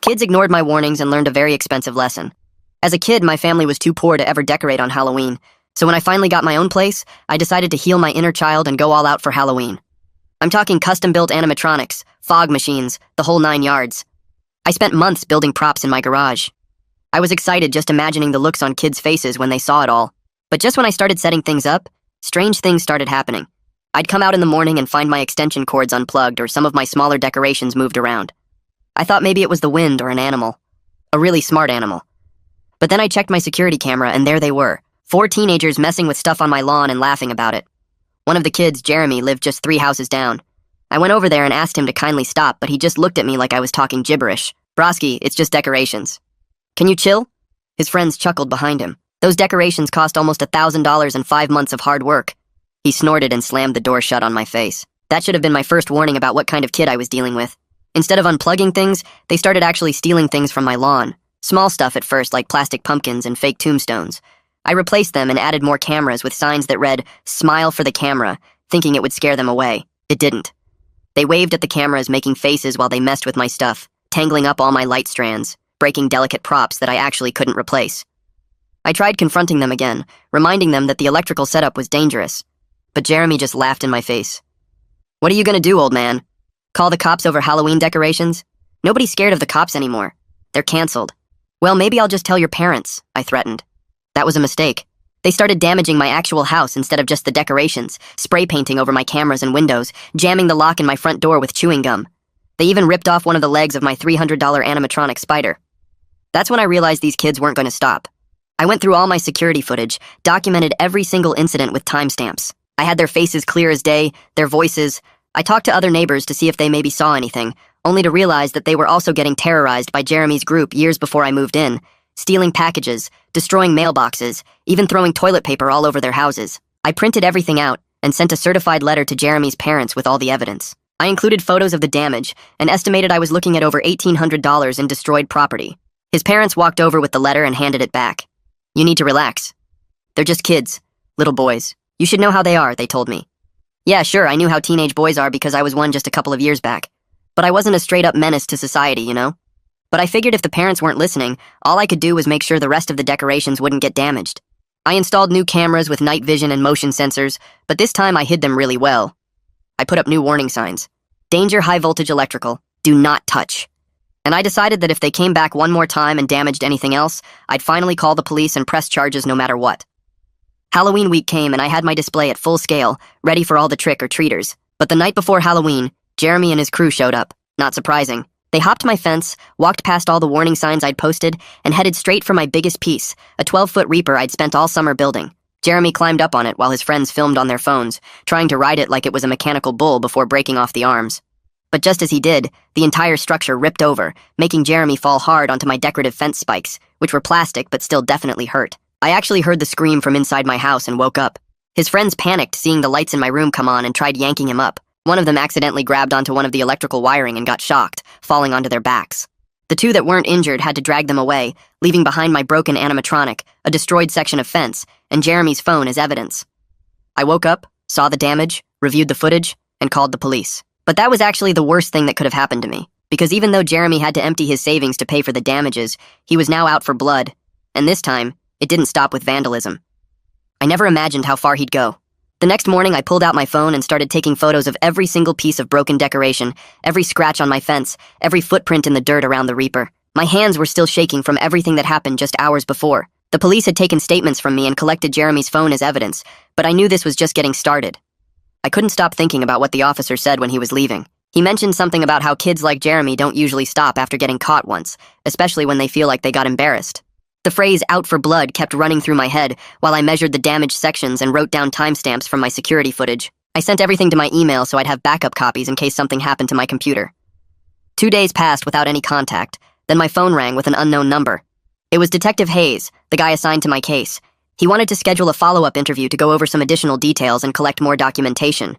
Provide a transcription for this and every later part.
Kids ignored my warnings and learned a very expensive lesson. As a kid, my family was too poor to ever decorate on Halloween, so when I finally got my own place, I decided to heal my inner child and go all out for Halloween. I'm talking custom-built animatronics, fog machines, the whole 9 yards. I spent months building props in my garage. I was excited just imagining the looks on kids' faces when they saw it all. But just when I started setting things up, strange things started happening. I'd come out in the morning and find my extension cords unplugged or some of my smaller decorations moved around. I thought maybe it was the wind or an animal. A really smart animal. But then I checked my security camera and there they were. 4 teenagers messing with stuff on my lawn and laughing about it. One of the kids, Jeremy, lived just 3 houses down. I went over there and asked him to kindly stop, but he just looked at me like I was talking gibberish. "Broski, it's just decorations. Can you chill?" His friends chuckled behind him. "Those decorations cost almost $1,000 and 5 months of hard work." He snorted and slammed the door shut on my face. That should have been my first warning about what kind of kid I was dealing with. Instead of unplugging things, they started actually stealing things from my lawn. Small stuff at first, like plastic pumpkins and fake tombstones. I replaced them and added more cameras with signs that read, "Smile for the camera," thinking it would scare them away. It didn't. They waved at the cameras, making faces while they messed with my stuff, tangling up all my light strands, breaking delicate props that I actually couldn't replace. I tried confronting them again, reminding them that the electrical setup was dangerous. But Jeremy just laughed in my face. "What are you gonna do, old man? Call the cops over Halloween decorations? Nobody's scared of the cops anymore. They're canceled." "Well, maybe I'll just tell your parents," I threatened. That was a mistake. They started damaging my actual house instead of just the decorations, spray painting over my cameras and windows, jamming the lock in my front door with chewing gum. They even ripped off one of the legs of my $300 animatronic spider. That's when I realized these kids weren't going to stop. I went through all my security footage, documented every single incident with timestamps. I had their faces clear as day, their voices. I talked to other neighbors to see if they maybe saw anything, only to realize that they were also getting terrorized by Jeremy's group years before I moved in, stealing packages, destroying mailboxes, even throwing toilet paper all over their houses. I printed everything out and sent a certified letter to Jeremy's parents with all the evidence. I included photos of the damage and estimated I was looking at over $1,800 in destroyed property. His parents walked over with the letter and handed it back. "You need to relax. They're just kids, little boys. You should know how they are," they told me. Yeah, sure, I knew how teenage boys are because I was one just a couple of years back. But I wasn't a straight-up menace to society, you know? But I figured if the parents weren't listening, all I could do was make sure the rest of the decorations wouldn't get damaged. I installed new cameras with night vision and motion sensors, but this time I hid them really well. I put up new warning signs. "Danger, high voltage electrical. Do not touch." And I decided that if they came back one more time and damaged anything else, I'd finally call the police and press charges no matter what. Halloween week came and I had my display at full scale, ready for all the trick-or-treaters. But the night before Halloween, Jeremy and his crew showed up. Not surprising. They hopped my fence, walked past all the warning signs I'd posted, and headed straight for my biggest piece, a 12-foot Reaper I'd spent all summer building. Jeremy climbed up on it while his friends filmed on their phones, trying to ride it like it was a mechanical bull before breaking off the arms. But just as he did, the entire structure ripped over, making Jeremy fall hard onto my decorative fence spikes, which were plastic but still definitely hurt. I actually heard the scream from inside my house and woke up. His friends panicked seeing the lights in my room come on and tried yanking him up. One of them accidentally grabbed onto one of the electrical wiring and got shocked, falling onto their backs. The 2 that weren't injured had to drag them away, leaving behind my broken animatronic, a destroyed section of fence, and Jeremy's phone as evidence. I woke up, saw the damage, reviewed the footage, and called the police. But that was actually the worst thing that could have happened to me, because even though Jeremy had to empty his savings to pay for the damages, he was now out for blood, and this time, it didn't stop with vandalism. I never imagined how far he'd go. The next morning, I pulled out my phone and started taking photos of every single piece of broken decoration, every scratch on my fence, every footprint in the dirt around the Reaper. My hands were still shaking from everything that happened just hours before. The police had taken statements from me and collected Jeremy's phone as evidence, but I knew this was just getting started. I couldn't stop thinking about what the officer said when he was leaving. He mentioned something about how kids like Jeremy don't usually stop after getting caught once, especially when they feel like they got embarrassed. The phrase "out for blood" kept running through my head while I measured the damaged sections and wrote down timestamps from my security footage. I sent everything to my email so I'd have backup copies in case something happened to my computer. 2 days passed without any contact, then my phone rang with an unknown number. It was Detective Hayes, the guy assigned to my case. He wanted to schedule a follow-up interview to go over some additional details and collect more documentation.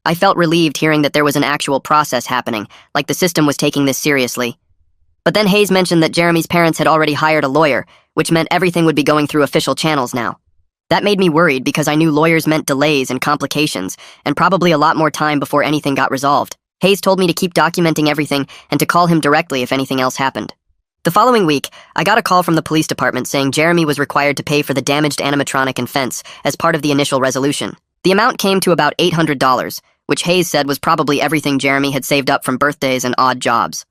I felt relieved hearing that there was an actual process happening, like the system was taking this seriously. But then Hayes mentioned that Jeremy's parents had already hired a lawyer, which meant everything would be going through official channels now. That made me worried because I knew lawyers meant delays and complications, and probably a lot more time before anything got resolved. Hayes told me to keep documenting everything and to call him directly if anything else happened. The following week, I got a call from the police department saying Jeremy was required to pay for the damaged animatronic and fence as part of the initial resolution. The amount came to about $800, which Hayes said was probably everything Jeremy had saved up from birthdays and odd jobs.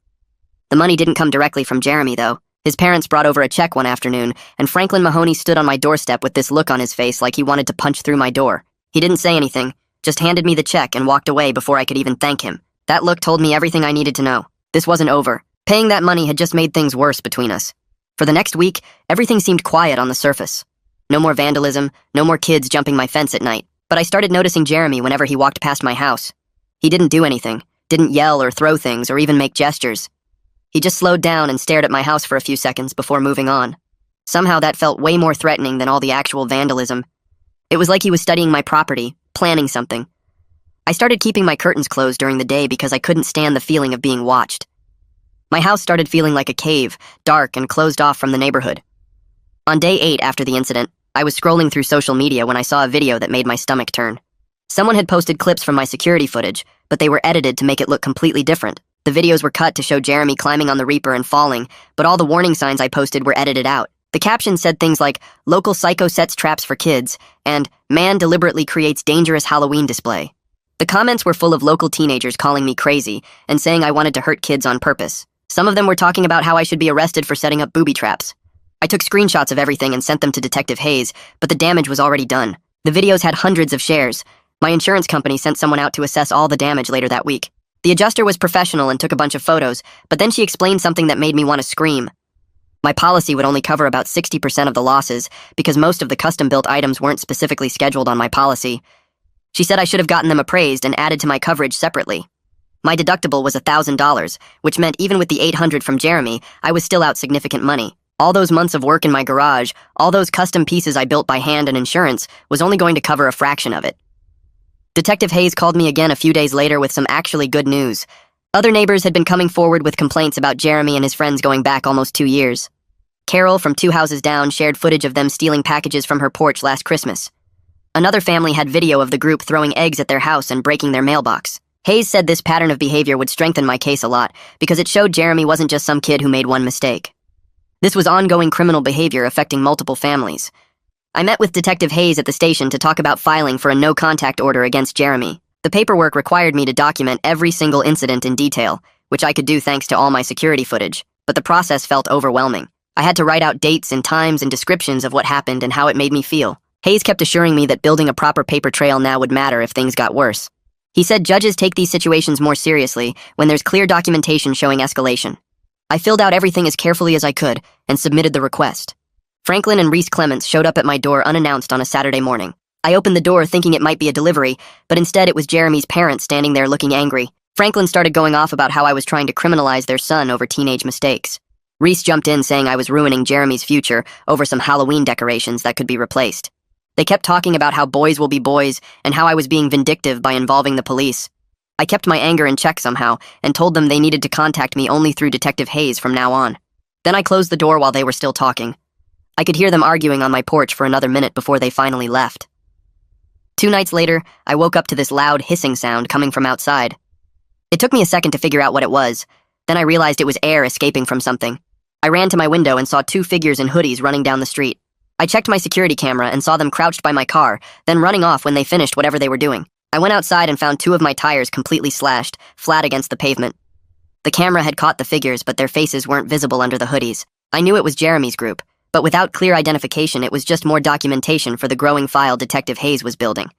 The money didn't come directly from Jeremy, though. His parents brought over a check one afternoon, and Franklin Mahoney stood on my doorstep with this look on his face like he wanted to punch through my door. He didn't say anything, just handed me the check and walked away before I could even thank him. That look told me everything I needed to know. This wasn't over. Paying that money had just made things worse between us. For the next week, everything seemed quiet on the surface. No more vandalism, no more kids jumping my fence at night. But I started noticing Jeremy whenever he walked past my house. He didn't do anything, didn't yell or throw things or even make gestures. He just slowed down and stared at my house for a few seconds before moving on. Somehow that felt way more threatening than all the actual vandalism. It was like he was studying my property, planning something. I started keeping my curtains closed during the day because I couldn't stand the feeling of being watched. My house started feeling like a cave, dark and closed off from the neighborhood. On day 8 after the incident, I was scrolling through social media when I saw a video that made my stomach turn. Someone had posted clips from my security footage, but they were edited to make it look completely different. The videos were cut to show Jeremy climbing on the Reaper and falling, but all the warning signs I posted were edited out. The caption said things like, "Local psycho sets traps for kids," and "Man deliberately creates dangerous Halloween display." The comments were full of local teenagers calling me crazy and saying I wanted to hurt kids on purpose. Some of them were talking about how I should be arrested for setting up booby traps. I took screenshots of everything and sent them to Detective Hayes, but the damage was already done. The videos had hundreds of shares. My insurance company sent someone out to assess all the damage later that week. The adjuster was professional and took a bunch of photos, but then she explained something that made me want to scream. My policy would only cover about 60% of the losses because most of the custom-built items weren't specifically scheduled on my policy. She said I should have gotten them appraised and added to my coverage separately. My deductible was $1,000, which meant even with the $800 from Jeremy, I was still out significant money. All those months of work in my garage, all those custom pieces I built by hand and insurance, was only going to cover a fraction of it. Detective Hayes called me again a few days later with some actually good news. Other neighbors had been coming forward with complaints about Jeremy and his friends going back almost 2 years. Carol, from 2 houses down, shared footage of them stealing packages from her porch last Christmas. Another family had video of the group throwing eggs at their house and breaking their mailbox. Hayes said this pattern of behavior would strengthen my case a lot because it showed Jeremy wasn't just some kid who made one mistake. This was ongoing criminal behavior affecting multiple families. I met with Detective Hayes at the station to talk about filing for a no-contact order against Jeremy. The paperwork required me to document every single incident in detail, which I could do thanks to all my security footage, but the process felt overwhelming. I had to write out dates and times and descriptions of what happened and how it made me feel. Hayes kept assuring me that building a proper paper trail now would matter if things got worse. He said judges take these situations more seriously when there's clear documentation showing escalation. I filled out everything as carefully as I could and submitted the request. Franklin and Reese Clements showed up at my door unannounced on a Saturday morning. I opened the door thinking it might be a delivery, but instead it was Jeremy's parents standing there looking angry. Franklin started going off about how I was trying to criminalize their son over teenage mistakes. Reese jumped in saying I was ruining Jeremy's future over some Halloween decorations that could be replaced. They kept talking about how boys will be boys and how I was being vindictive by involving the police. I kept my anger in check somehow and told them they needed to contact me only through Detective Hayes from now on. Then I closed the door while they were still talking. I could hear them arguing on my porch for another minute before they finally left. 2 nights later, I woke up to this loud hissing sound coming from outside. It took me a second to figure out what it was. Then I realized it was air escaping from something. I ran to my window and saw 2 figures in hoodies running down the street. I checked my security camera and saw them crouched by my car, then running off when they finished whatever they were doing. I went outside and found 2 of my tires completely slashed, flat against the pavement. The camera had caught the figures, but their faces weren't visible under the hoodies. I knew it was Jeremy's group, but without clear identification, it was just more documentation for the growing file Detective Hayes was building.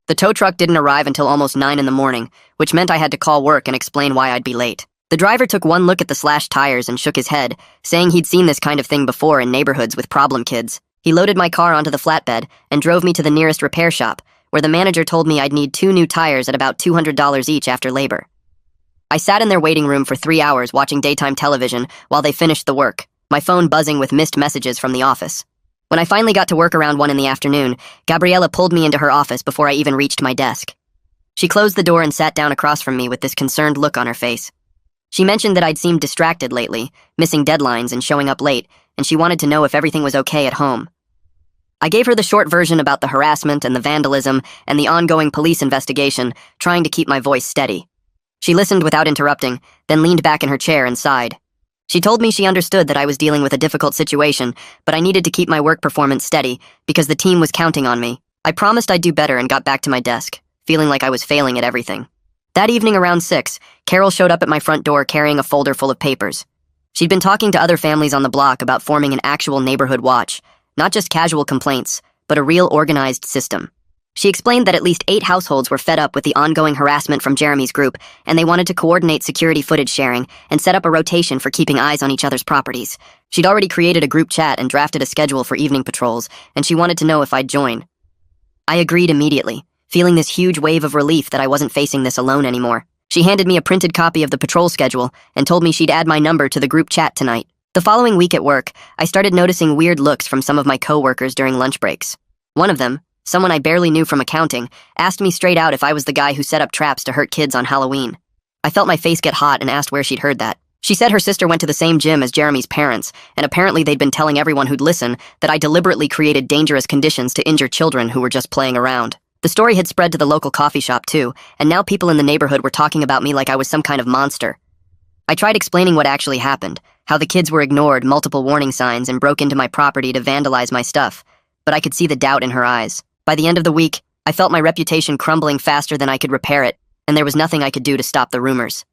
The tow truck didn't arrive until almost 9 in the morning, which meant I had to call work and explain why I'd be late. The driver took one look at the slashed tires and shook his head, saying he'd seen this kind of thing before in neighborhoods with problem kids. He loaded my car onto the flatbed and drove me to the nearest repair shop, where the manager told me I'd need 2 new tires at about $200 each after labor. I sat in their waiting room for 3 hours watching daytime television while they finished the work, my phone buzzing with missed messages from the office. When I finally got to work around 1 in the afternoon, Gabriella pulled me into her office before I even reached my desk. She closed the door and sat down across from me with this concerned look on her face. She mentioned that I'd seemed distracted lately, missing deadlines and showing up late, and she wanted to know if everything was okay at home. I gave her the short version about the harassment and the vandalism and the ongoing police investigation, trying to keep my voice steady. She listened without interrupting, then leaned back in her chair and sighed. She told me she understood that I was dealing with a difficult situation, but I needed to keep my work performance steady because the team was counting on me. I promised I'd do better and got back to my desk, feeling like I was failing at everything. That evening around 6, Carol showed up at my front door carrying a folder full of papers. She'd been talking to other families on the block about forming an actual neighborhood watch, not just casual complaints, but a real organized system. She explained that at least 8 households were fed up with the ongoing harassment from Jeremy's group, and they wanted to coordinate security footage sharing and set up a rotation for keeping eyes on each other's properties. She'd already created a group chat and drafted a schedule for evening patrols, and she wanted to know if I'd join. I agreed immediately, feeling this huge wave of relief that I wasn't facing this alone anymore. She handed me a printed copy of the patrol schedule and told me she'd add my number to the group chat tonight. The following week at work, I started noticing weird looks from some of my coworkers during lunch breaks. One of them, someone I barely knew from accounting, asked me straight out if I was the guy who set up traps to hurt kids on Halloween. I felt my face get hot and asked where she'd heard that. She said her sister went to the same gym as Jeremy's parents, and apparently they'd been telling everyone who'd listen that I deliberately created dangerous conditions to injure children who were just playing around. The story had spread to the local coffee shop too, and now people in the neighborhood were talking about me like I was some kind of monster. I tried explaining what actually happened, how the kids were ignored multiple warning signs and broke into my property to vandalize my stuff, but I could see the doubt in her eyes. By the end of the week, I felt my reputation crumbling faster than I could repair it, and there was nothing I could do to stop the rumors.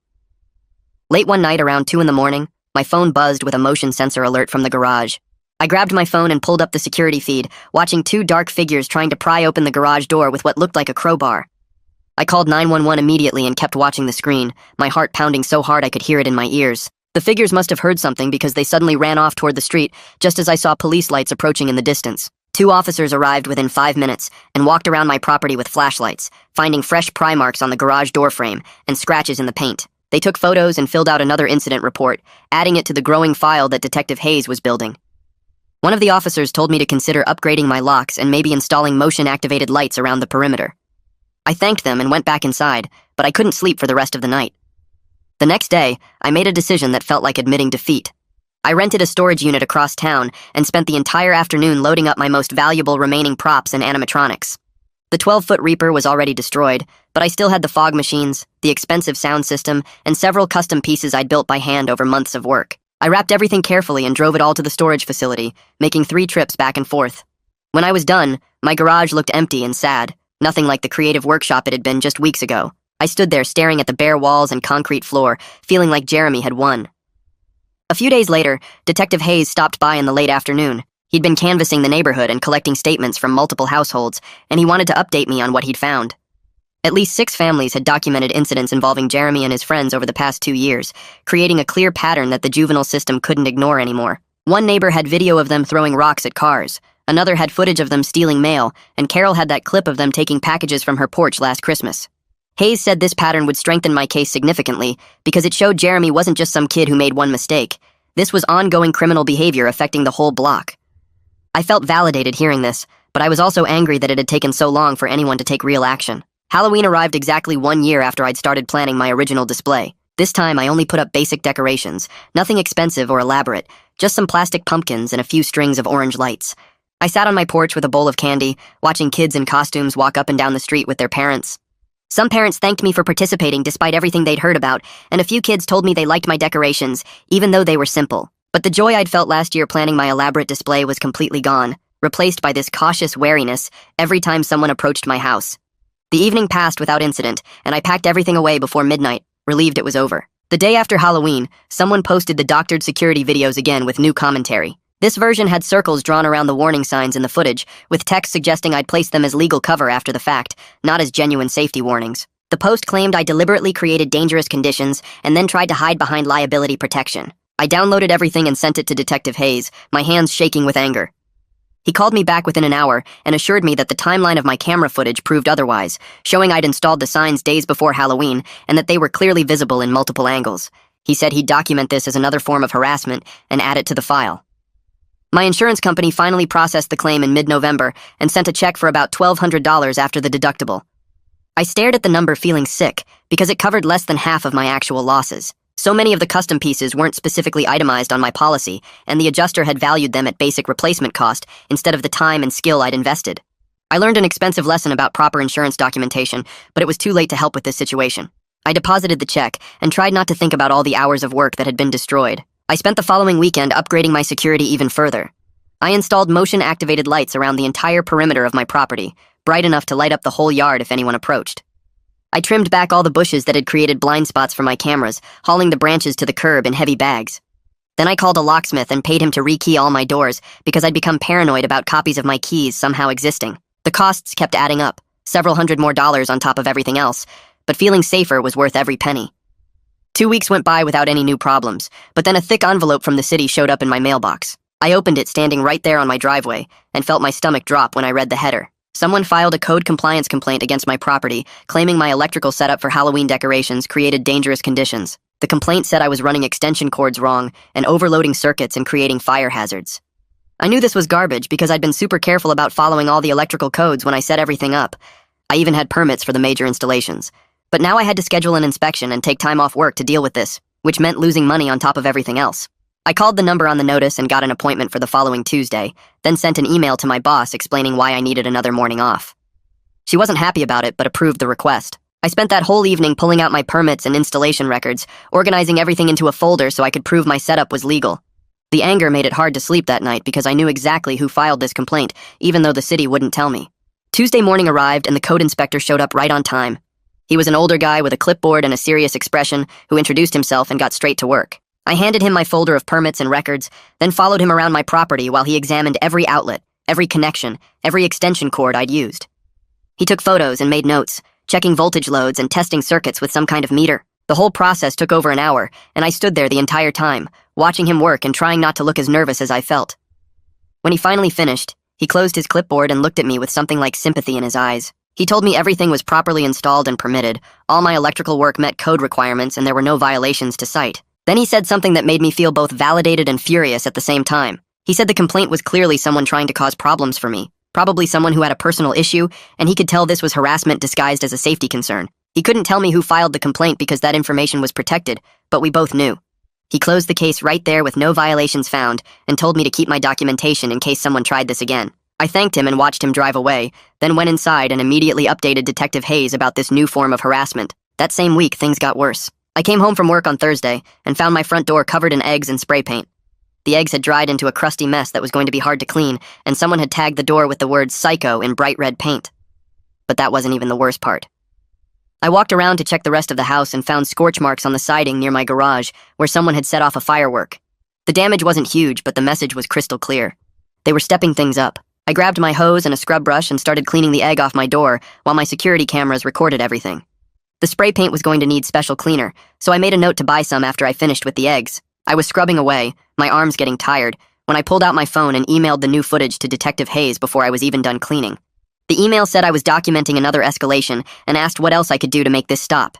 Late one night around 2 in the morning, my phone buzzed with a motion sensor alert from the garage. I grabbed my phone and pulled up the security feed, watching 2 dark figures trying to pry open the garage door with what looked like a crowbar. I called 911 immediately and kept watching the screen, my heart pounding so hard I could hear it in my ears. The figures must have heard something because they suddenly ran off toward the street just as I saw police lights approaching in the distance. 2 officers arrived within 5 minutes and walked around my property with flashlights, finding fresh pry marks on the garage door frame and scratches in the paint. They took photos and filled out another incident report, adding it to the growing file that Detective Hayes was building. One of the officers told me to consider upgrading my locks and maybe installing motion-activated lights around the perimeter. I thanked them and went back inside, but I couldn't sleep for the rest of the night. The next day, I made a decision that felt like admitting defeat. I rented a storage unit across town and spent the entire afternoon loading up my most valuable remaining props and animatronics. The 12-foot Reaper was already destroyed, but I still had the fog machines, the expensive sound system, and several custom pieces I'd built by hand over months of work. I wrapped everything carefully and drove it all to the storage facility, making 3 trips back and forth. When I was done, my garage looked empty and sad, nothing like the creative workshop it had been just weeks ago. I stood there staring at the bare walls and concrete floor, feeling like Jeremy had won. A few days later, Detective Hayes stopped by in the late afternoon. He'd been canvassing the neighborhood and collecting statements from multiple households, and he wanted to update me on what he'd found. At least 6 families had documented incidents involving Jeremy and his friends over the past 2 years, creating a clear pattern that the juvenile system couldn't ignore anymore. One neighbor had video of them throwing rocks at cars, another had footage of them stealing mail, and Carol had that clip of them taking packages from her porch last Christmas. Hayes said this pattern would strengthen my case significantly because it showed Jeremy wasn't just some kid who made one mistake. This was ongoing criminal behavior affecting the whole block. I felt validated hearing this, but I was also angry that it had taken so long for anyone to take real action. Halloween arrived exactly 1 year after I'd started planning my original display. This time, I only put up basic decorations, nothing expensive or elaborate, just some plastic pumpkins and a few strings of orange lights. I sat on my porch with a bowl of candy, watching kids in costumes walk up and down the street with their parents. Some parents thanked me for participating despite everything they'd heard about, and a few kids told me they liked my decorations, even though they were simple. But the joy I'd felt last year planning my elaborate display was completely gone, replaced by this cautious wariness every time someone approached my house. The evening passed without incident, and I packed everything away before midnight, relieved it was over. The day after Halloween, someone posted the doctored security videos again with new commentary. This version had circles drawn around the warning signs in the footage, with text suggesting I'd placed them as legal cover after the fact, not as genuine safety warnings. The post claimed I deliberately created dangerous conditions and then tried to hide behind liability protection. I downloaded everything and sent it to Detective Hayes, my hands shaking with anger. He called me back within an hour and assured me that the timeline of my camera footage proved otherwise, showing I'd installed the signs days before Halloween and that they were clearly visible in multiple angles. He said he'd document this as another form of harassment and add it to the file. My insurance company finally processed the claim in mid-November and sent a check for about $1,200 after the deductible. I stared at the number feeling sick because it covered less than half of my actual losses. So many of the custom pieces weren't specifically itemized on my policy, and the adjuster had valued them at basic replacement cost instead of the time and skill I'd invested. I learned an expensive lesson about proper insurance documentation, but it was too late to help with this situation. I deposited the check and tried not to think about all the hours of work that had been destroyed. I spent the following weekend upgrading my security even further. I installed motion-activated lights around the entire perimeter of my property, bright enough to light up the whole yard if anyone approached. I trimmed back all the bushes that had created blind spots for my cameras, hauling the branches to the curb in heavy bags. Then I called a locksmith and paid him to rekey all my doors because I'd become paranoid about copies of my keys somehow existing. The costs kept adding up, several $100 more on top of everything else, but feeling safer was worth every penny. 2 weeks went by without any new problems, but then a thick envelope from the city showed up in my mailbox. I opened it standing right there on my driveway and felt my stomach drop when I read the header. Someone filed a code compliance complaint against my property, claiming my electrical setup for Halloween decorations created dangerous conditions. The complaint said I was running extension cords wrong and overloading circuits and creating fire hazards. I knew this was garbage because I'd been super careful about following all the electrical codes when I set everything up. I even had permits for the major installations. But now I had to schedule an inspection and take time off work to deal with this, which meant losing money on top of everything else. I called the number on the notice and got an appointment for the following Tuesday, then sent an email to my boss explaining why I needed another morning off. She wasn't happy about it, but approved the request. I spent that whole evening pulling out my permits and installation records, organizing everything into a folder so I could prove my setup was legal. The anger made it hard to sleep that night because I knew exactly who filed this complaint, even though the city wouldn't tell me. Tuesday morning arrived and the code inspector showed up right on time. He was an older guy with a clipboard and a serious expression who introduced himself and got straight to work. I handed him my folder of permits and records, then followed him around my property while he examined every outlet, every connection, every extension cord I'd used. He took photos and made notes, checking voltage loads and testing circuits with some kind of meter. The whole process took over an hour, and I stood there the entire time, watching him work and trying not to look as nervous as I felt. When he finally finished, he closed his clipboard and looked at me with something like sympathy in his eyes. He told me everything was properly installed and permitted, all my electrical work met code requirements, and there were no violations to cite. Then he said something that made me feel both validated and furious at the same time. He said the complaint was clearly someone trying to cause problems for me, probably someone who had a personal issue, and he could tell this was harassment disguised as a safety concern. He couldn't tell me who filed the complaint because that information was protected, but we both knew. He closed the case right there with no violations found and told me to keep my documentation in case someone tried this again. I thanked him and watched him drive away, then went inside and immediately updated Detective Hayes about this new form of harassment. That same week, things got worse. I came home from work on Thursday and found my front door covered in eggs and spray paint. The eggs had dried into a crusty mess that was going to be hard to clean, and someone had tagged the door with the word "Psycho" in bright red paint. But that wasn't even the worst part. I walked around to check the rest of the house and found scorch marks on the siding near my garage where someone had set off a firework. The damage wasn't huge, but the message was crystal clear. They were stepping things up. I grabbed my hose and a scrub brush and started cleaning the egg off my door while my security cameras recorded everything. The spray paint was going to need special cleaner, so I made a note to buy some after I finished with the eggs. I was scrubbing away, my arms getting tired, when I pulled out my phone and emailed the new footage to Detective Hayes before I was even done cleaning. The email said I was documenting another escalation and asked what else I could do to make this stop.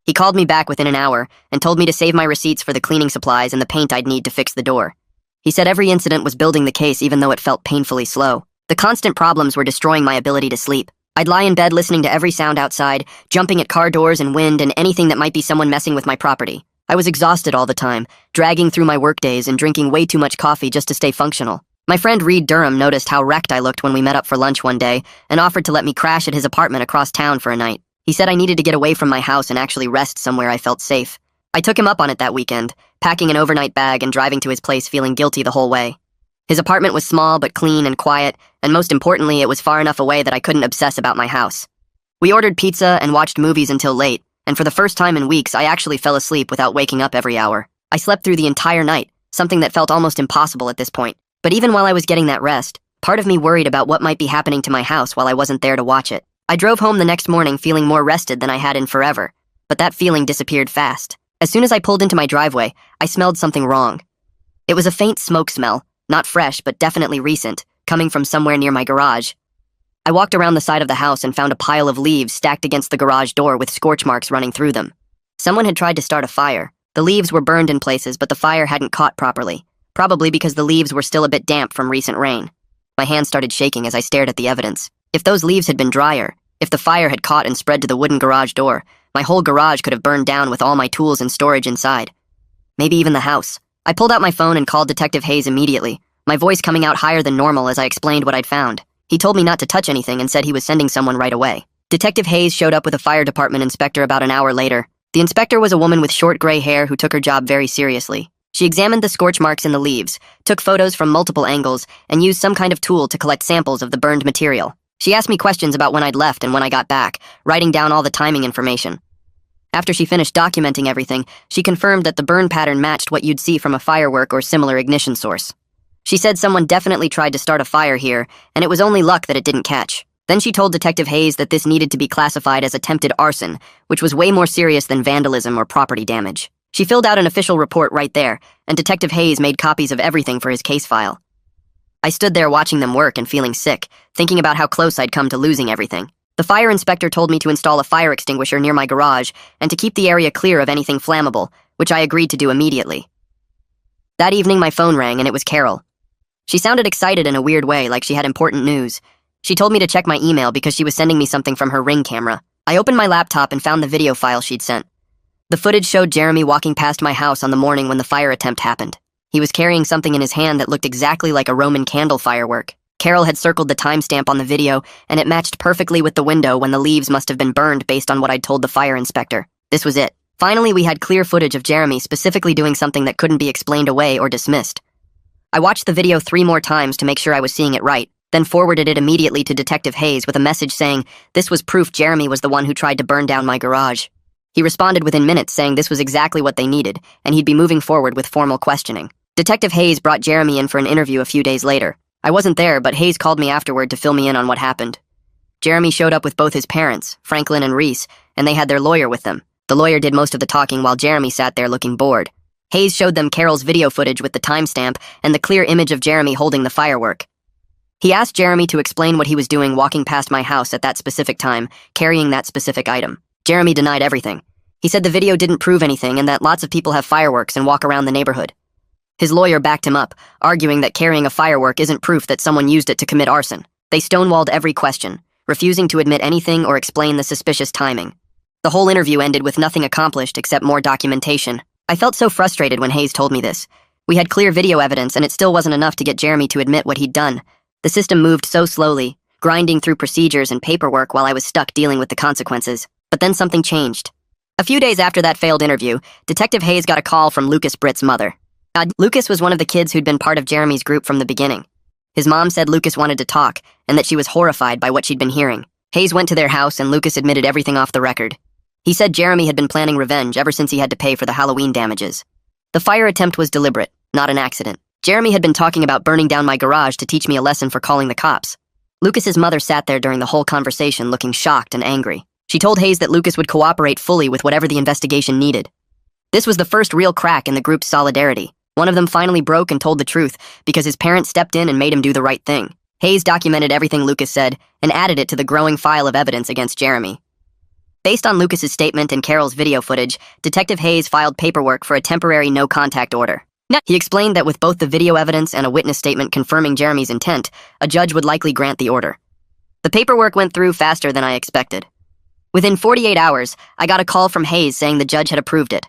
He called me back within an hour and told me to save my receipts for the cleaning supplies and the paint I'd need to fix the door. He said every incident was building the case even though it felt painfully slow. The constant problems were destroying my ability to sleep. I'd lie in bed listening to every sound outside, jumping at car doors and wind and anything that might be someone messing with my property. I was exhausted all the time, dragging through my workdays and drinking way too much coffee just to stay functional. My friend Reed Durham noticed how wrecked I looked when we met up for lunch one day and offered to let me crash at his apartment across town for a night. He said I needed to get away from my house and actually rest somewhere I felt safe. I took him up on it that weekend, packing an overnight bag and driving to his place feeling guilty the whole way. His apartment was small but clean and quiet, and most importantly, it was far enough away that I couldn't obsess about my house. We ordered pizza and watched movies until late, and for the first time in weeks, I actually fell asleep without waking up every hour. I slept through the entire night, something that felt almost impossible at this point. But even while I was getting that rest, part of me worried about what might be happening to my house while I wasn't there to watch it. I drove home the next morning feeling more rested than I had in forever, but that feeling disappeared fast. As soon as I pulled into my driveway, I smelled something wrong. It was a faint smoke smell, not fresh but definitely recent, coming from somewhere near my garage. I walked around the side of the house and found a pile of leaves stacked against the garage door with scorch marks running through them. Someone had tried to start a fire. The leaves were burned in places, but the fire hadn't caught properly, probably because the leaves were still a bit damp from recent rain. My hands started shaking as I stared at the evidence. If those leaves had been drier, if the fire had caught and spread to the wooden garage door, my whole garage could have burned down with all my tools and storage inside. Maybe even the house. I pulled out my phone and called Detective Hayes immediately, my voice coming out higher than normal as I explained what I'd found. He told me not to touch anything and said he was sending someone right away. Detective Hayes showed up with a fire department inspector about an hour later. The inspector was a woman with short gray hair who took her job very seriously. She examined the scorch marks in the leaves, took photos from multiple angles, and used some kind of tool to collect samples of the burned material. She asked me questions about when I'd left and when I got back, writing down all the timing information. After she finished documenting everything, she confirmed that the burn pattern matched what you'd see from a firework or similar ignition source. She said someone definitely tried to start a fire here, and it was only luck that it didn't catch. Then she told Detective Hayes that this needed to be classified as attempted arson, which was way more serious than vandalism or property damage. She filled out an official report right there, and Detective Hayes made copies of everything for his case file. I stood there watching them work and feeling sick, thinking about how close I'd come to losing everything. The fire inspector told me to install a fire extinguisher near my garage and to keep the area clear of anything flammable, which I agreed to do immediately. That evening my phone rang and it was Carol. She sounded excited in a weird way, like she had important news. She told me to check my email because she was sending me something from her Ring camera. I opened my laptop and found the video file she'd sent. The footage showed Jeremy walking past my house on the morning when the fire attempt happened. He was carrying something in his hand that looked exactly like a Roman candle firework. Carol had circled the timestamp on the video, and it matched perfectly with the window when the leaves must have been burned based on what I'd told the fire inspector. This was it. Finally, we had clear footage of Jeremy specifically doing something that couldn't be explained away or dismissed. I watched the video 3 more times to make sure I was seeing it right, then forwarded it immediately to Detective Hayes with a message saying this was proof Jeremy was the one who tried to burn down my garage. He responded within minutes saying this was exactly what they needed, and he'd be moving forward with formal questioning. Detective Hayes brought Jeremy in for an interview a few days later. I wasn't there, but Hayes called me afterward to fill me in on what happened. Jeremy showed up with both his parents, Franklin and Reese, and they had their lawyer with them. The lawyer did most of the talking while Jeremy sat there looking bored. Hayes showed them Carol's video footage with the timestamp and the clear image of Jeremy holding the firework. He asked Jeremy to explain what he was doing walking past my house at that specific time, carrying that specific item. Jeremy denied everything. He said the video didn't prove anything and that lots of people have fireworks and walk around the neighborhood. His lawyer backed him up, arguing that carrying a firework isn't proof that someone used it to commit arson. They stonewalled every question, refusing to admit anything or explain the suspicious timing. The whole interview ended with nothing accomplished except more documentation. I felt so frustrated when Hayes told me this. We had clear video evidence and it still wasn't enough to get Jeremy to admit what he'd done. The system moved so slowly, grinding through procedures and paperwork while I was stuck dealing with the consequences. But then something changed. A few days after that failed interview, Detective Hayes got a call from Lucas Britt's mother. Lucas was one of the kids who'd been part of Jeremy's group from the beginning. His mom said Lucas wanted to talk, and that she was horrified by what she'd been hearing. Hayes went to their house and Lucas admitted everything off the record. He said Jeremy had been planning revenge ever since he had to pay for the Halloween damages. The fire attempt was deliberate, not an accident. Jeremy had been talking about burning down my garage to teach me a lesson for calling the cops. Lucas's mother sat there during the whole conversation looking shocked and angry. She told Hayes that Lucas would cooperate fully with whatever the investigation needed. This was the first real crack in the group's solidarity. One of them finally broke and told the truth because his parents stepped in and made him do the right thing. Hayes documented everything Lucas said and added it to the growing file of evidence against Jeremy. Based on Lucas's statement and Carol's video footage, Detective Hayes filed paperwork for a temporary no-contact order. He explained that with both the video evidence and a witness statement confirming Jeremy's intent, a judge would likely grant the order. The paperwork went through faster than I expected. Within 48 hours, I got a call from Hayes saying the judge had approved it.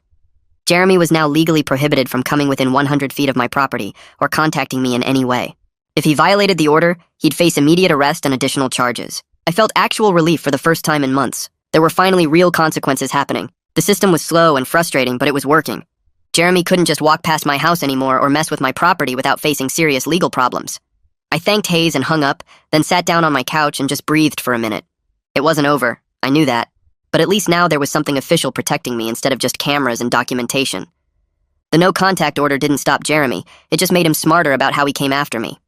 Jeremy was now legally prohibited from coming within 100 feet of my property or contacting me in any way. If he violated the order, he'd face immediate arrest and additional charges. I felt actual relief for the first time in months. There were finally real consequences happening. The system was slow and frustrating, but it was working. Jeremy couldn't just walk past my house anymore or mess with my property without facing serious legal problems. I thanked Hayes and hung up, then sat down on my couch and just breathed for a minute. It wasn't over. I knew that. But at least now there was something official protecting me instead of just cameras and documentation. The no-contact order didn't stop Jeremy, it just made him smarter about how he came after me.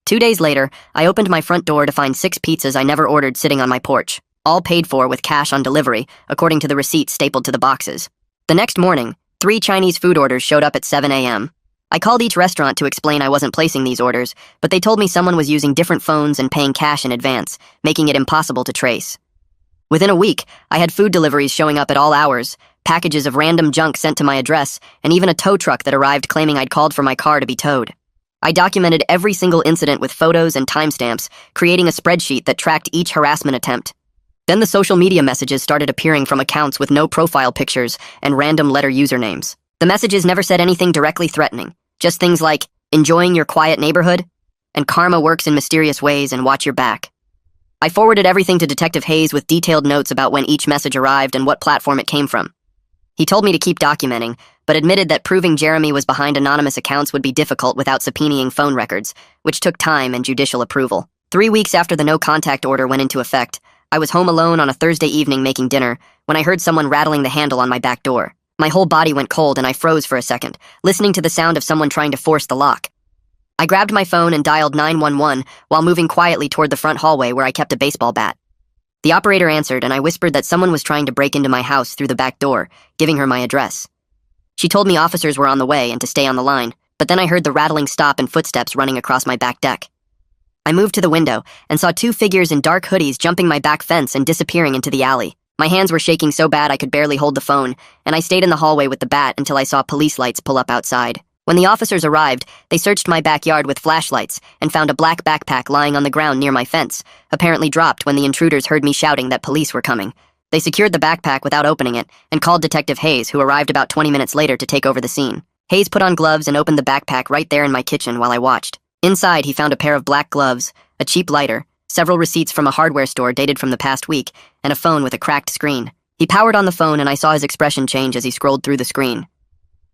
2 days later, I opened my front door to find 6 pizzas I never ordered sitting on my porch, all paid for with cash on delivery, according to the receipts stapled to the boxes. The next morning, 3 Chinese food orders showed up at 7 a.m. I called each restaurant to explain I wasn't placing these orders, but they told me someone was using different phones and paying cash in advance, making it impossible to trace. Within a week, I had food deliveries showing up at all hours, packages of random junk sent to my address, and even a tow truck that arrived claiming I'd called for my car to be towed. I documented every single incident with photos and timestamps, creating a spreadsheet that tracked each harassment attempt. Then the social media messages started appearing from accounts with no profile pictures and random letter usernames. The messages never said anything directly threatening, just things like, enjoying your quiet neighborhood, and karma works in mysterious ways and watch your back. I forwarded everything to Detective Hayes with detailed notes about when each message arrived and what platform it came from. He told me to keep documenting, but admitted that proving Jeremy was behind anonymous accounts would be difficult without subpoenaing phone records, which took time and judicial approval. 3 weeks after the no-contact order went into effect, I was home alone on a Thursday evening making dinner when I heard someone rattling the handle on my back door. My whole body went cold and I froze for a second, listening to the sound of someone trying to force the lock. I grabbed my phone and dialed 911 while moving quietly toward the front hallway where I kept a baseball bat. The operator answered and I whispered that someone was trying to break into my house through the back door, giving her my address. She told me officers were on the way and to stay on the line, but then I heard the rattling stop and footsteps running across my back deck. I moved to the window and saw 2 figures in dark hoodies jumping my back fence and disappearing into the alley. My hands were shaking so bad I could barely hold the phone, and I stayed in the hallway with the bat until I saw police lights pull up outside. When the officers arrived, they searched my backyard with flashlights and found a black backpack lying on the ground near my fence, apparently dropped when the intruders heard me shouting that police were coming. They secured the backpack without opening it and called Detective Hayes, who arrived about 20 minutes later to take over the scene. Hayes put on gloves and opened the backpack right there in my kitchen while I watched. Inside, he found a pair of black gloves, a cheap lighter, several receipts from a hardware store dated from the past week, and a phone with a cracked screen. He powered on the phone and I saw his expression change as he scrolled through the screen.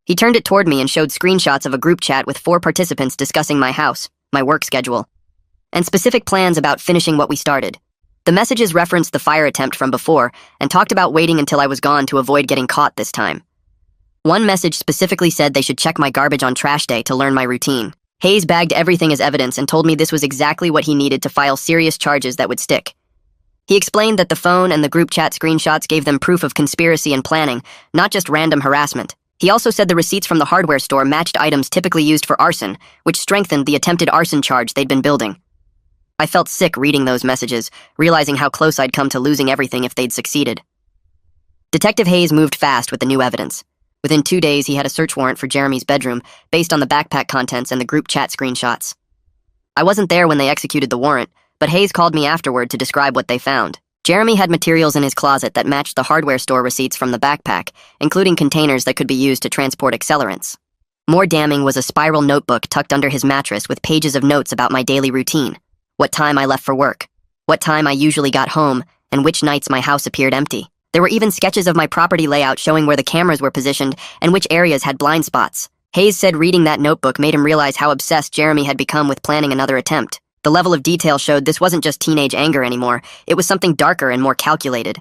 He turned it toward me and showed screenshots of a group chat with 4 participants discussing my house, my work schedule, and specific plans about finishing what we started. The messages referenced the fire attempt from before and talked about waiting until I was gone to avoid getting caught this time. One message specifically said they should check my garbage on trash day to learn my routine. Hayes bagged everything as evidence and told me this was exactly what he needed to file serious charges that would stick. He explained that the phone and the group chat screenshots gave them proof of conspiracy and planning, not just random harassment. He also said the receipts from the hardware store matched items typically used for arson, which strengthened the attempted arson charge they'd been building. I felt sick reading those messages, realizing how close I'd come to losing everything if they'd succeeded. Detective Hayes moved fast with the new evidence. Within 2 days, he had a search warrant for Jeremy's bedroom based on the backpack contents and the group chat screenshots. I wasn't there when they executed the warrant, but Hayes called me afterward to describe what they found. Jeremy had materials in his closet that matched the hardware store receipts from the backpack, including containers that could be used to transport accelerants. More damning was a spiral notebook tucked under his mattress with pages of notes about my daily routine, what time I left for work, what time I usually got home, and which nights my house appeared empty. There were even sketches of my property layout showing where the cameras were positioned and which areas had blind spots. Hayes said reading that notebook made him realize how obsessed Jeremy had become with planning another attempt. The level of detail showed this wasn't just teenage anger anymore, it was something darker and more calculated.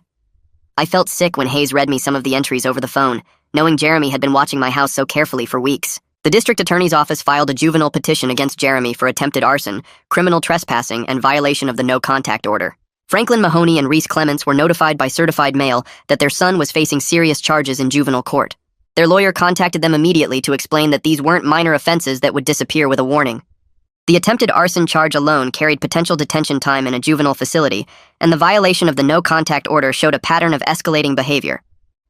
I felt sick when Hayes read me some of the entries over the phone, knowing Jeremy had been watching my house so carefully for weeks. The district attorney's office filed a juvenile petition against Jeremy for attempted arson, criminal trespassing, and violation of the no-contact order. Franklin Mahoney and Reese Clements were notified by certified mail that their son was facing serious charges in juvenile court. Their lawyer contacted them immediately to explain that these weren't minor offenses that would disappear with a warning. The attempted arson charge alone carried potential detention time in a juvenile facility, and the violation of the no-contact order showed a pattern of escalating behavior.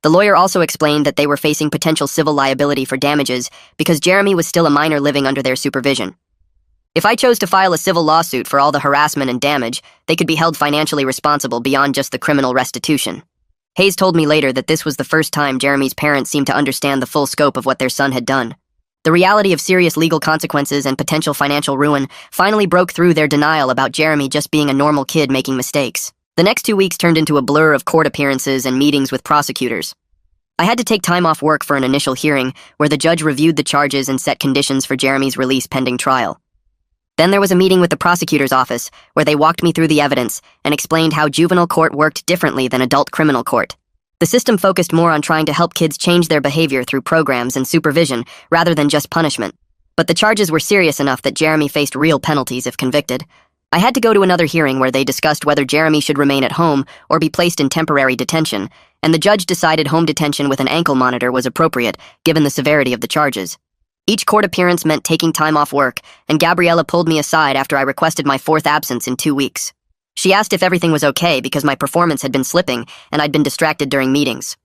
The lawyer also explained that they were facing potential civil liability for damages because Jeremy was still a minor living under their supervision. If I chose to file a civil lawsuit for all the harassment and damage, they could be held financially responsible beyond just the criminal restitution. Hayes told me later that this was the first time Jeremy's parents seemed to understand the full scope of what their son had done. The reality of serious legal consequences and potential financial ruin finally broke through their denial about Jeremy just being a normal kid making mistakes. The next 2 weeks turned into a blur of court appearances and meetings with prosecutors. I had to take time off work for an initial hearing where the judge reviewed the charges and set conditions for Jeremy's release pending trial. Then there was a meeting with the prosecutor's office where they walked me through the evidence and explained how juvenile court worked differently than adult criminal court. The system focused more on trying to help kids change their behavior through programs and supervision rather than just punishment. But the charges were serious enough that Jeremy faced real penalties if convicted. I had to go to another hearing where they discussed whether Jeremy should remain at home or be placed in temporary detention, and the judge decided home detention with an ankle monitor was appropriate given the severity of the charges. Each court appearance meant taking time off work, and Gabriella pulled me aside after I requested my 4th absence in 2 weeks. She asked if everything was okay because my performance had been slipping and I'd been distracted during meetings.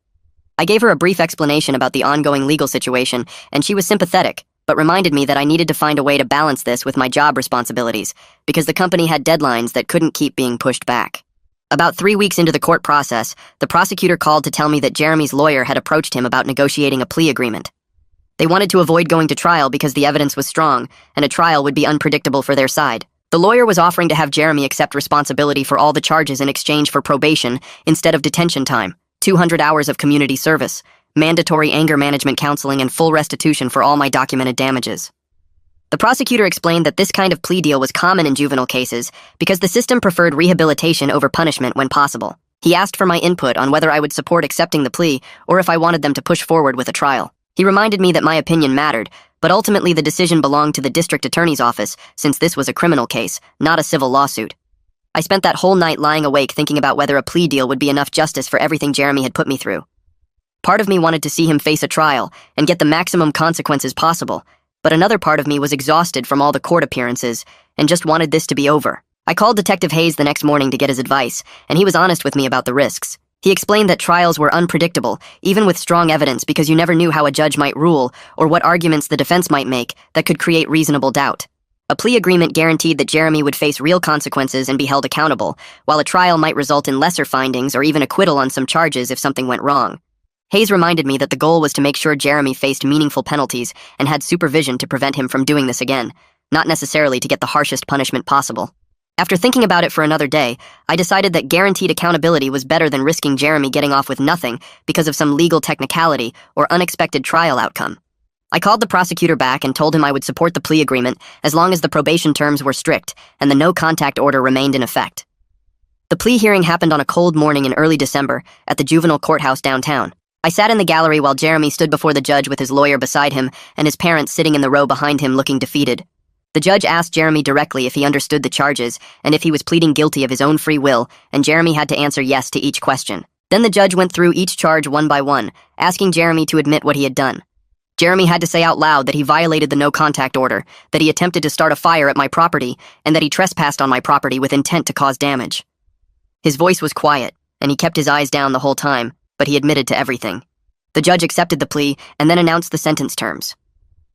I gave her a brief explanation about the ongoing legal situation, and she was sympathetic, but reminded me that I needed to find a way to balance this with my job responsibilities because the company had deadlines that couldn't keep being pushed back. About 3 weeks into the court process, the prosecutor called to tell me that Jeremy's lawyer had approached him about negotiating a plea agreement. They wanted to avoid going to trial because the evidence was strong, and a trial would be unpredictable for their side. The lawyer was offering to have Jeremy accept responsibility for all the charges in exchange for probation instead of detention time, 200 hours of community service, mandatory anger management counseling, and full restitution for all my documented damages. The prosecutor explained that this kind of plea deal was common in juvenile cases because the system preferred rehabilitation over punishment when possible. He asked for my input on whether I would support accepting the plea or if I wanted them to push forward with a trial. He reminded me that my opinion mattered, but ultimately the decision belonged to the district attorney's office since this was a criminal case, not a civil lawsuit. I spent that whole night lying awake thinking about whether a plea deal would be enough justice for everything Jeremy had put me through. Part of me wanted to see him face a trial and get the maximum consequences possible, but another part of me was exhausted from all the court appearances and just wanted this to be over. I called Detective Hayes the next morning to get his advice, and he was honest with me about the risks. He explained that trials were unpredictable, even with strong evidence, because you never knew how a judge might rule or what arguments the defense might make that could create reasonable doubt. A plea agreement guaranteed that Jeremy would face real consequences and be held accountable, while a trial might result in lesser findings or even acquittal on some charges if something went wrong. Hayes reminded me that the goal was to make sure Jeremy faced meaningful penalties and had supervision to prevent him from doing this again, not necessarily to get the harshest punishment possible. After thinking about it for another day, I decided that guaranteed accountability was better than risking Jeremy getting off with nothing because of some legal technicality or unexpected trial outcome. I called the prosecutor back and told him I would support the plea agreement as long as the probation terms were strict and the no-contact order remained in effect. The plea hearing happened on a cold morning in early December at the juvenile courthouse downtown. I sat in the gallery while Jeremy stood before the judge with his lawyer beside him and his parents sitting in the row behind him looking defeated. The judge asked Jeremy directly if he understood the charges and if he was pleading guilty of his own free will, and Jeremy had to answer yes to each question. Then the judge went through each charge one by one, asking Jeremy to admit what he had done. Jeremy had to say out loud that he violated the no-contact order, that he attempted to start a fire at my property, and that he trespassed on my property with intent to cause damage. His voice was quiet, and he kept his eyes down the whole time, but he admitted to everything. The judge accepted the plea and then announced the sentence terms.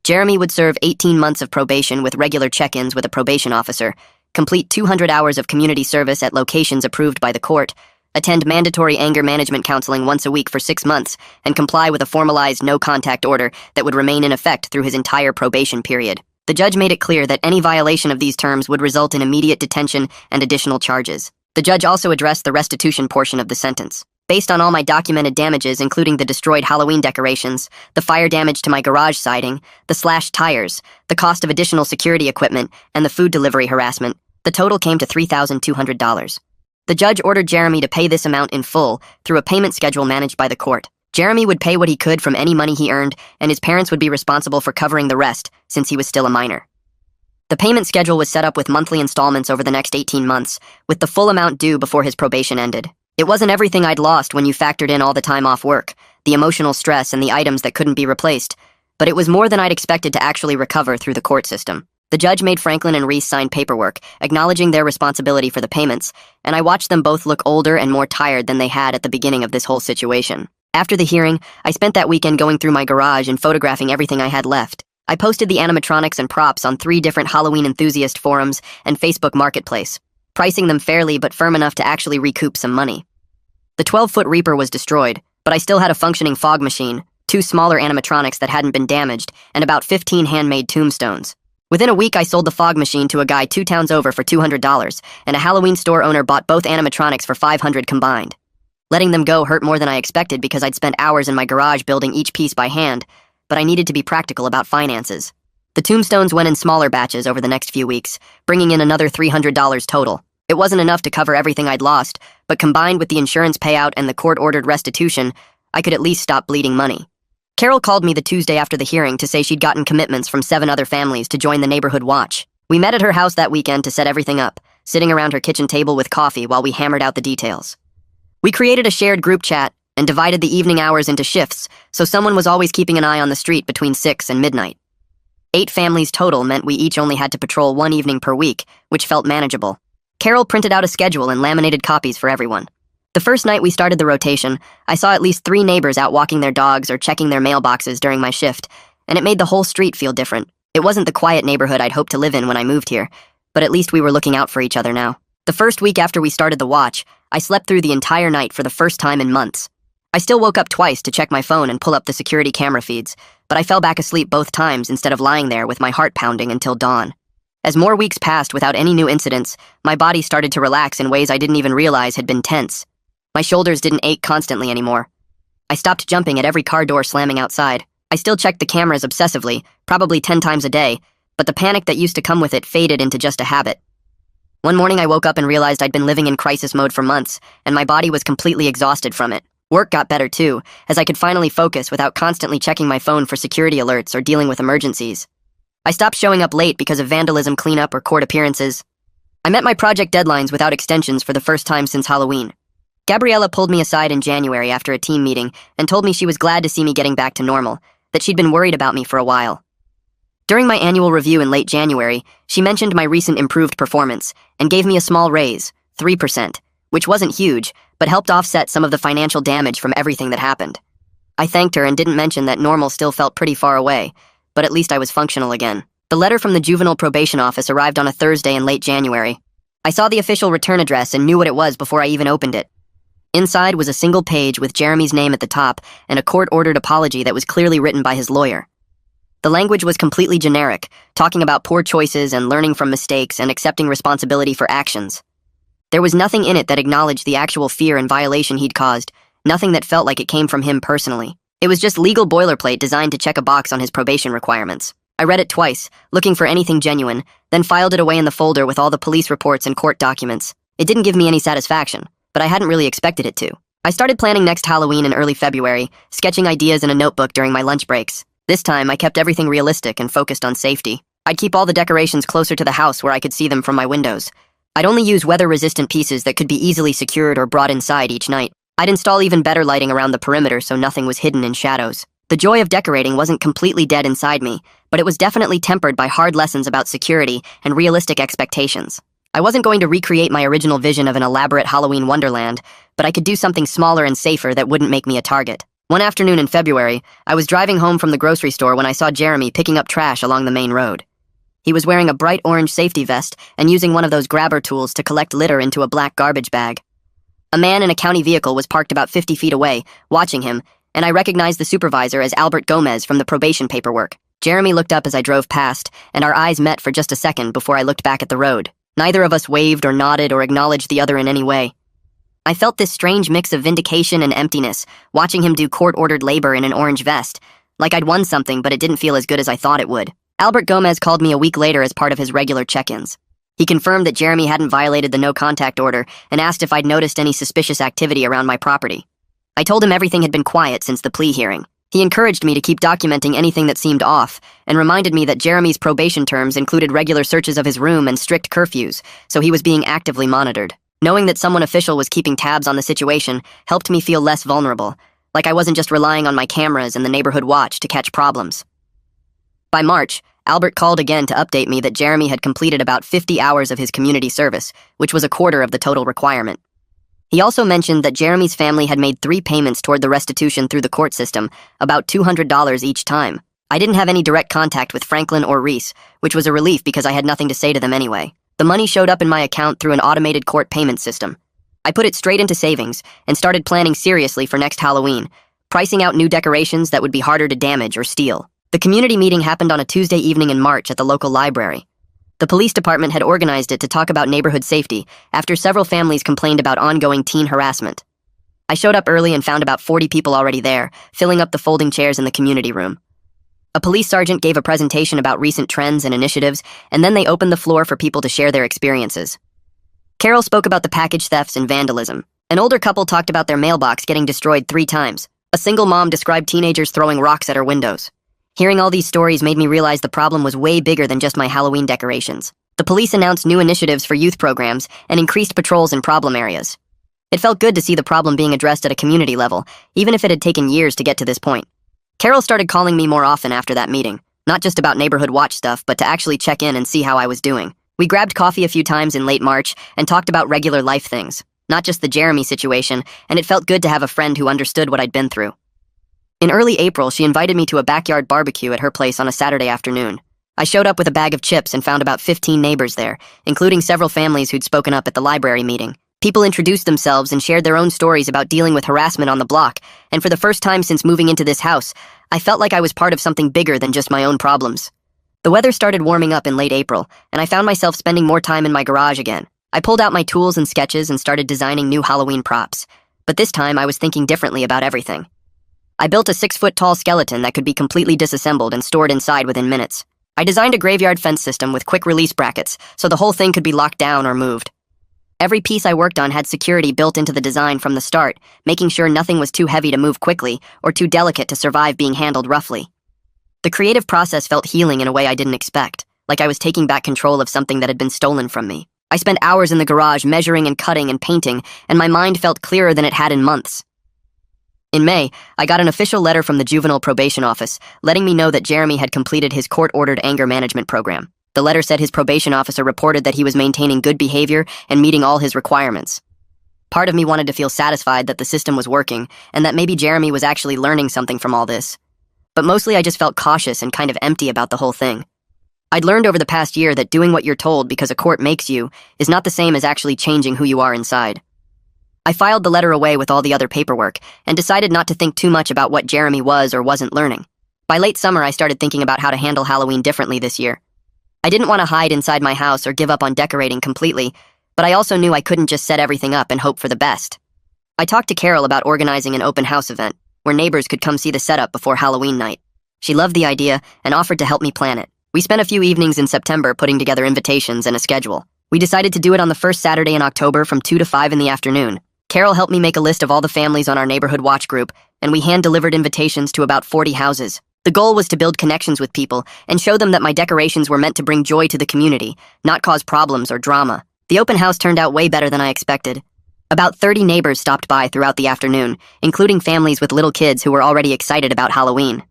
Jeremy would serve 18 months of probation with regular check-ins with a probation officer, complete 200 hours of community service at locations approved by the court, attend mandatory anger management counseling once a week for 6 months, and comply with a formalized no-contact order that would remain in effect through his entire probation period. The judge made it clear that any violation of these terms would result in immediate detention and additional charges. The judge also addressed the restitution portion of the sentence. Based on all my documented damages, including the destroyed Halloween decorations, the fire damage to my garage siding, the slashed tires, the cost of additional security equipment, and the food delivery harassment, the total came to $3,200. The judge ordered Jeremy to pay this amount in full through a payment schedule managed by the court. Jeremy would pay what he could from any money he earned, and his parents would be responsible for covering the rest since he was still a minor. The payment schedule was set up with monthly installments over the next 18 months, with the full amount due before his probation ended. It wasn't everything I'd lost when you factored in all the time off work, the emotional stress, and the items that couldn't be replaced, but it was more than I'd expected to actually recover through the court system. The judge made Franklin and Reese sign paperwork, acknowledging their responsibility for the payments, and I watched them both look older and more tired than they had at the beginning of this whole situation. After the hearing, I spent that weekend going through my garage and photographing everything I had left. I posted the animatronics and props on 3 different Halloween enthusiast forums and Facebook Marketplace, pricing them fairly but firm enough to actually recoup some money. The 12-foot Reaper was destroyed, but I still had a functioning fog machine, 2 smaller animatronics that hadn't been damaged, and about 15 handmade tombstones. Within a week, I sold the fog machine to a guy 2 towns over for $200, and a Halloween store owner bought both animatronics for $500 combined. Letting them go hurt more than I expected because I'd spent hours in my garage building each piece by hand, but I needed to be practical about finances. The tombstones went in smaller batches over the next few weeks, bringing in another $300 total. It wasn't enough to cover everything I'd lost, but combined with the insurance payout and the court-ordered restitution, I could at least stop bleeding money. Carol called me the Tuesday after the hearing to say she'd gotten commitments from 7 other families to join the neighborhood watch. We met at her house that weekend to set everything up, sitting around her kitchen table with coffee while we hammered out the details. We created a shared group chat and divided the evening hours into shifts, so someone was always keeping an eye on the street between 6 and midnight. 8 families total meant we each only had to patrol 1 evening per week, which felt manageable. Carol printed out a schedule and laminated copies for everyone. The first night we started the rotation, I saw at least 3 neighbors out walking their dogs or checking their mailboxes during my shift, and it made the whole street feel different. It wasn't the quiet neighborhood I'd hoped to live in when I moved here, but at least we were looking out for each other now. The first week after we started the watch, I slept through the entire night for the first time in months. I still woke up twice to check my phone and pull up the security camera feeds, but I fell back asleep both times instead of lying there with my heart pounding until dawn. As more weeks passed without any new incidents, my body started to relax in ways I didn't even realize had been tense. My shoulders didn't ache constantly anymore. I stopped jumping at every car door slamming outside. I still checked the cameras obsessively, probably 10 times a day, but the panic that used to come with it faded into just a habit. One morning I woke up and realized I'd been living in crisis mode for months, and my body was completely exhausted from it. Work got better too, as I could finally focus without constantly checking my phone for security alerts or dealing with emergencies. I stopped showing up late because of vandalism cleanup or court appearances. I met my project deadlines without extensions for the first time since Halloween. Gabriella pulled me aside in January after a team meeting and told me she was glad to see me getting back to normal, that she'd been worried about me for a while. During my annual review in late January, she mentioned my recent improved performance and gave me a small raise, 3%, which wasn't huge, but helped offset some of the financial damage from everything that happened. I thanked her and didn't mention that normal still felt pretty far away, but at least I was functional again. The letter from the Juvenile Probation Office arrived on a Thursday in late January. I saw the official return address and knew what it was before I even opened it. Inside was a single page with Jeremy's name at the top and a court-ordered apology that was clearly written by his lawyer. The language was completely generic, talking about poor choices and learning from mistakes and accepting responsibility for actions. There was nothing in it that acknowledged the actual fear and violation he'd caused, nothing that felt like it came from him personally. It was just legal boilerplate designed to check a box on his probation requirements. I read it twice, looking for anything genuine, then filed it away in the folder with all the police reports and court documents. It didn't give me any satisfaction, but I hadn't really expected it to. I started planning next Halloween in early February, sketching ideas in a notebook during my lunch breaks. This time, I kept everything realistic and focused on safety. I'd keep all the decorations closer to the house where I could see them from my windows. I'd only use weather-resistant pieces that could be easily secured or brought inside each night. I'd install even better lighting around the perimeter so nothing was hidden in shadows. The joy of decorating wasn't completely dead inside me, but it was definitely tempered by hard lessons about security and realistic expectations. I wasn't going to recreate my original vision of an elaborate Halloween wonderland, but I could do something smaller and safer that wouldn't make me a target. One afternoon in February, I was driving home from the grocery store when I saw Jeremy picking up trash along the main road. He was wearing a bright orange safety vest and using one of those grabber tools to collect litter into a black garbage bag. A man in a county vehicle was parked about 50 feet away, watching him, and I recognized the supervisor as Albert Gomez from the probation paperwork. Jeremy looked up as I drove past, and our eyes met for just a second before I looked back at the road. Neither of us waved or nodded or acknowledged the other in any way. I felt this strange mix of vindication and emptiness, watching him do court-ordered labor in an orange vest, like I'd won something but it didn't feel as good as I thought it would. Albert Gomez called me a week later as part of his regular check-ins. He confirmed that Jeremy hadn't violated the no-contact order and asked if I'd noticed any suspicious activity around my property. I told him everything had been quiet since the plea hearing. He encouraged me to keep documenting anything that seemed off, and reminded me that Jeremy's probation terms included regular searches of his room and strict curfews, so he was being actively monitored. Knowing that someone official was keeping tabs on the situation helped me feel less vulnerable, like I wasn't just relying on my cameras and the neighborhood watch to catch problems. By March, Albert called again to update me that Jeremy had completed about 50 hours of his community service, which was a quarter of the total requirement. He also mentioned that Jeremy's family had made 3 payments toward the restitution through the court system, about $200 each time. I didn't have any direct contact with Franklin or Reese, which was a relief because I had nothing to say to them anyway. The money showed up in my account through an automated court payment system. I put it straight into savings and started planning seriously for next Halloween, pricing out new decorations that would be harder to damage or steal. The community meeting happened on a Tuesday evening in March at the local library. The police department had organized it to talk about neighborhood safety after several families complained about ongoing teen harassment. I showed up early and found about 40 people already there, filling up the folding chairs in the community room. A police sergeant gave a presentation about recent trends and initiatives, and then they opened the floor for people to share their experiences. Carol spoke about the package thefts and vandalism. An older couple talked about their mailbox getting destroyed 3 times. A single mom described teenagers throwing rocks at her windows. Hearing all these stories made me realize the problem was way bigger than just my Halloween decorations. The police announced new initiatives for youth programs and increased patrols in problem areas. It felt good to see the problem being addressed at a community level, even if it had taken years to get to this point. Carol started calling me more often after that meeting, not just about neighborhood watch stuff, but to actually check in and see how I was doing. We grabbed coffee a few times in late March and talked about regular life things, not just the Jeremy situation, and it felt good to have a friend who understood what I'd been through. In early April, she invited me to a backyard barbecue at her place on a Saturday afternoon. I showed up with a bag of chips and found about 15 neighbors there, including several families who'd spoken up at the library meeting. People introduced themselves and shared their own stories about dealing with harassment on the block, and for the first time since moving into this house, I felt like I was part of something bigger than just my own problems. The weather started warming up in late April, and I found myself spending more time in my garage again. I pulled out my tools and sketches and started designing new Halloween props. But this time, I was thinking differently about everything. I built a 6-foot-tall skeleton that could be completely disassembled and stored inside within minutes. I designed a graveyard fence system with quick-release brackets, so the whole thing could be locked down or moved. Every piece I worked on had security built into the design from the start, making sure nothing was too heavy to move quickly or too delicate to survive being handled roughly. The creative process felt healing in a way I didn't expect, like I was taking back control of something that had been stolen from me. I spent hours in the garage measuring and cutting and painting, and my mind felt clearer than it had in months. In May, I got an official letter from the Juvenile Probation Office, letting me know that Jeremy had completed his court-ordered anger management program. The letter said his probation officer reported that he was maintaining good behavior and meeting all his requirements. Part of me wanted to feel satisfied that the system was working, and that maybe Jeremy was actually learning something from all this. But mostly I just felt cautious and kind of empty about the whole thing. I'd learned over the past year that doing what you're told because a court makes you is not the same as actually changing who you are inside. I filed the letter away with all the other paperwork and decided not to think too much about what Jeremy was or wasn't learning. By late summer, I started thinking about how to handle Halloween differently this year. I didn't want to hide inside my house or give up on decorating completely, but I also knew I couldn't just set everything up and hope for the best. I talked to Carol about organizing an open house event where neighbors could come see the setup before Halloween night. She loved the idea and offered to help me plan it. We spent a few evenings in September putting together invitations and a schedule. We decided to do it on the first Saturday in October from 2 to 5 in the afternoon. Carol helped me make a list of all the families on our neighborhood watch group, and we hand-delivered invitations to about 40 houses. The goal was to build connections with people and show them that my decorations were meant to bring joy to the community, not cause problems or drama. The open house turned out way better than I expected. About 30 neighbors stopped by throughout the afternoon, including families with little kids who were already excited about Halloween.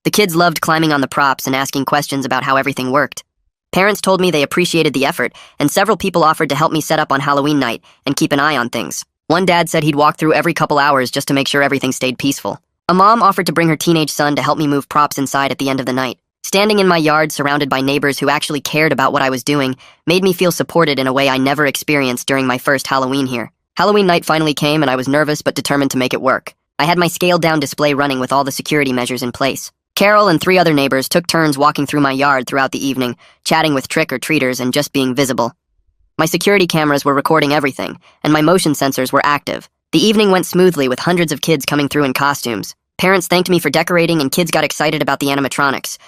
The kids loved climbing on the props and asking questions about how everything worked. Parents told me they appreciated the effort, and several people offered to help me set up on Halloween night and keep an eye on things. One dad said he'd walk through every couple hours just to make sure everything stayed peaceful. A mom offered to bring her teenage son to help me move props inside at the end of the night. Standing in my yard surrounded by neighbors who actually cared about what I was doing made me feel supported in a way I never experienced during my first Halloween here. Halloween night finally came and I was nervous but determined to make it work. I had my scaled-down display running with all the security measures in place. Carol and 3 other neighbors took turns walking through my yard throughout the evening, chatting with trick-or-treaters and just being visible. My security cameras were recording everything, and my motion sensors were active. The evening went smoothly with hundreds of kids coming through in costumes. Parents thanked me for decorating and kids got excited about the animatronics.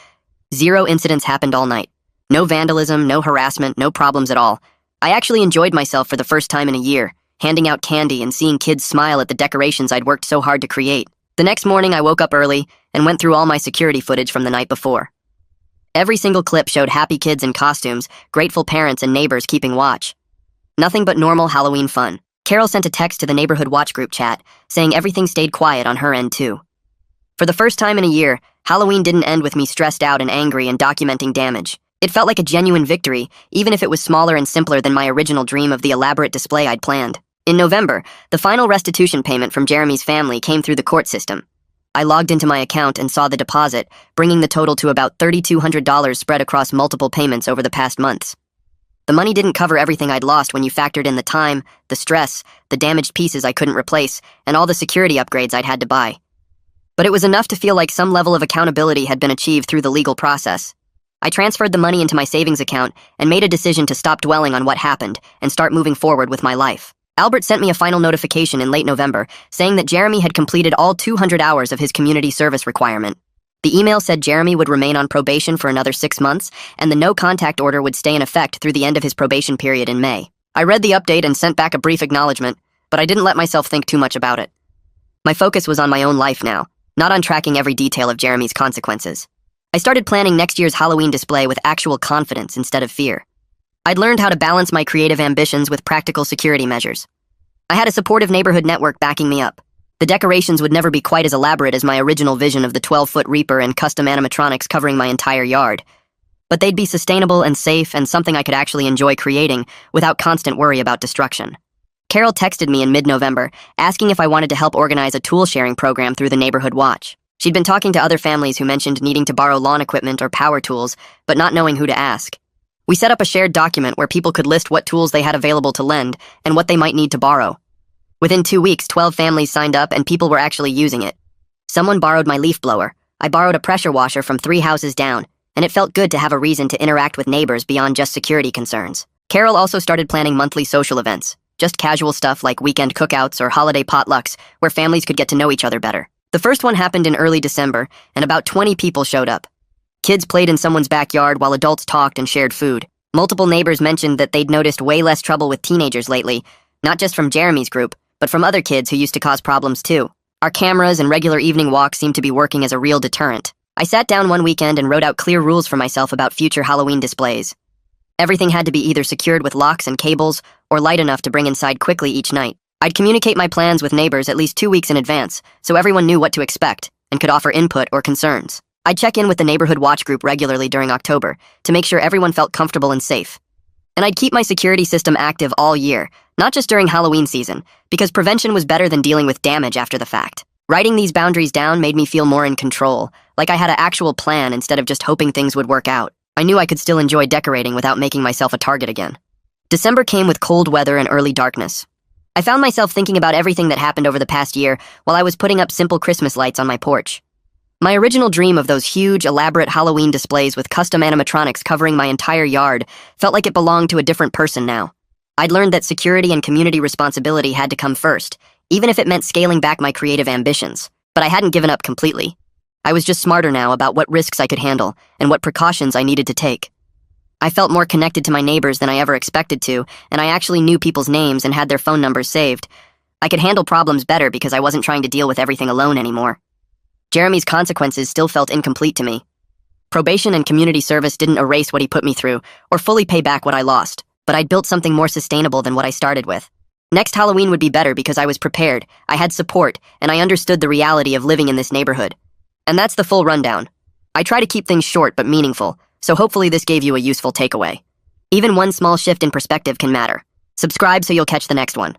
0 incidents happened all night. No vandalism, no harassment, no problems at all. I actually enjoyed myself for the first time in a year, handing out candy and seeing kids smile at the decorations I'd worked so hard to create. The next morning, I woke up early and went through all my security footage from the night before. Every single clip showed happy kids in costumes, grateful parents, and neighbors keeping watch. Nothing but normal Halloween fun. Carol sent a text to the neighborhood watch group chat, saying everything stayed quiet on her end too. For the first time in a year, Halloween didn't end with me stressed out and angry and documenting damage. It felt like a genuine victory, even if it was smaller and simpler than my original dream of the elaborate display I'd planned. In November, the final restitution payment from Jeremy's family came through the court system. I logged into my account and saw the deposit, bringing the total to about $3,200 spread across multiple payments over the past months. The money didn't cover everything I'd lost when you factored in the time, the stress, the damaged pieces I couldn't replace, and all the security upgrades I'd had to buy. But it was enough to feel like some level of accountability had been achieved through the legal process. I transferred the money into my savings account and made a decision to stop dwelling on what happened and start moving forward with my life. Albert sent me a final notification in late November saying that Jeremy had completed all 200 hours of his community service requirement. The email said Jeremy would remain on probation for another 6 months, and the no-contact order would stay in effect through the end of his probation period in May. I read the update and sent back a brief acknowledgement, but I didn't let myself think too much about it. My focus was on my own life now, not on tracking every detail of Jeremy's consequences. I started planning next year's Halloween display with actual confidence instead of fear. I'd learned how to balance my creative ambitions with practical security measures. I had a supportive neighborhood network backing me up. The decorations would never be quite as elaborate as my original vision of the 12-foot Reaper and custom animatronics covering my entire yard. But they'd be sustainable and safe and something I could actually enjoy creating without constant worry about destruction. Carol texted me in mid-November, asking if I wanted to help organize a tool-sharing program through the Neighborhood Watch. She'd been talking to other families who mentioned needing to borrow lawn equipment or power tools, but not knowing who to ask. We set up a shared document where people could list what tools they had available to lend and what they might need to borrow. Within 2 weeks, 12 families signed up and people were actually using it. Someone borrowed my leaf blower. I borrowed a pressure washer from 3 houses down, and it felt good to have a reason to interact with neighbors beyond just security concerns. Carol also started planning monthly social events, just casual stuff like weekend cookouts or holiday potlucks where families could get to know each other better. The first one happened in early December, and about 20 people showed up. Kids played in someone's backyard while adults talked and shared food. Multiple neighbors mentioned that they'd noticed way less trouble with teenagers lately, not just from Jeremy's group, but from other kids who used to cause problems too. Our cameras and regular evening walks seemed to be working as a real deterrent. I sat down one weekend and wrote out clear rules for myself about future Halloween displays. Everything had to be either secured with locks and cables or light enough to bring inside quickly each night. I'd communicate my plans with neighbors at least 2 weeks in advance, so everyone knew what to expect and could offer input or concerns. I'd check in with the neighborhood watch group regularly during October to make sure everyone felt comfortable and safe. And I'd keep my security system active all year, not just during Halloween season, because prevention was better than dealing with damage after the fact. Writing these boundaries down made me feel more in control, like I had an actual plan instead of just hoping things would work out. I knew I could still enjoy decorating without making myself a target again. December came with cold weather and early darkness. I found myself thinking about everything that happened over the past year while I was putting up simple Christmas lights on my porch. My original dream of those huge, elaborate Halloween displays with custom animatronics covering my entire yard felt like it belonged to a different person now. I'd learned that security and community responsibility had to come first, even if it meant scaling back my creative ambitions. But I hadn't given up completely. I was just smarter now about what risks I could handle and what precautions I needed to take. I felt more connected to my neighbors than I ever expected to, and I actually knew people's names and had their phone numbers saved. I could handle problems better because I wasn't trying to deal with everything alone anymore. Jeremy's consequences still felt incomplete to me. Probation and community service didn't erase what he put me through or fully pay back what I lost, but I'd built something more sustainable than what I started with. Next Halloween would be better because I was prepared, I had support, and I understood the reality of living in this neighborhood. And that's the full rundown. I try to keep things short but meaningful, so hopefully this gave you a useful takeaway. Even one small shift in perspective can matter. Subscribe so you'll catch the next one.